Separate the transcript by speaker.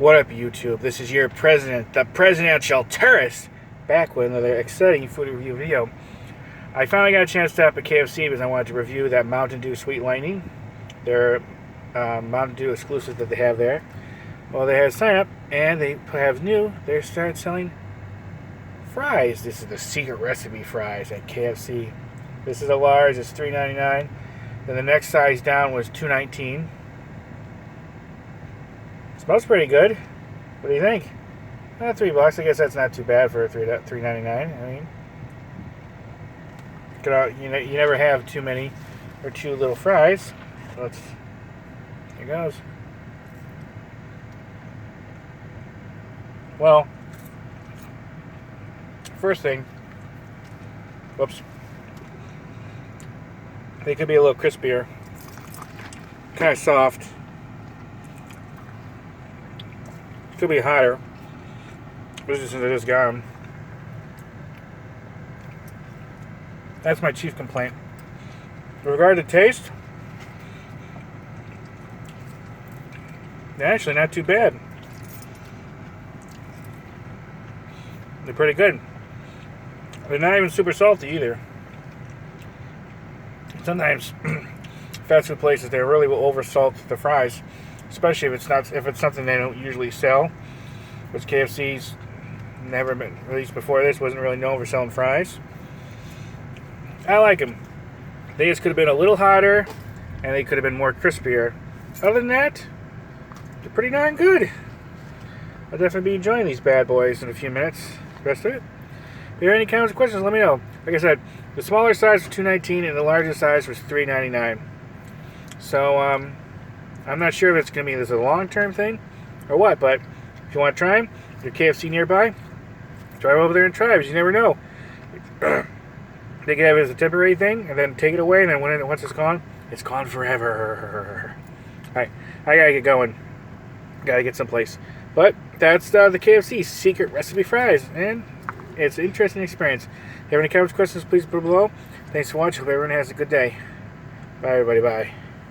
Speaker 1: What up, YouTube? This is your president, the presidential terrorist, back with another exciting food review video. I finally got a chance to stop at KFC because I wanted to review that Mountain Dew Sweet Lightning, their Mountain Dew exclusive that they have there. Well, they had a sign up, and they have they started selling fries. This is the secret recipe fries at KFC. This is a large, it's $3.99. Then the next size down was $2.19. Smells pretty good. What do you think? $3. I guess that's not too bad for a $3.99. I mean, you never have too many or too little fries. So here goes. Well, first thing, whoops. They could be a little crispier, kind of soft. Could be hotter. This is since I just got them. That's my chief complaint. With regard to taste, they're actually not too bad. They're pretty good. They're not even super salty either. Sometimes fast food places, they really will oversalt the fries, especially if it's something they don't usually sell, which KFC's never been, at least before this, wasn't really known for selling fries. I like them. They just could have been a little hotter, and they could have been more crispier. Other than that, they're pretty darn good. I'll definitely be enjoying these bad boys in a few minutes. The rest of it. If you have any comments or questions, let me know. Like I said, the smaller size was $2.19 and the larger size was $3.99. So, I'm not sure if it's going to be this a long-term thing or what, but if you want to try them, if you're KFC nearby, drive over there and try it, because you never know. They can have it as a temporary thing, and then take it away, and then once it's gone forever. Alright, I gotta get going. Gotta get someplace. But that's the KFC secret recipe fries, and it's an interesting experience. If you have any comments or questions, please put them below. Thanks for watching. Hope everyone has a good day. Bye, everybody. Bye.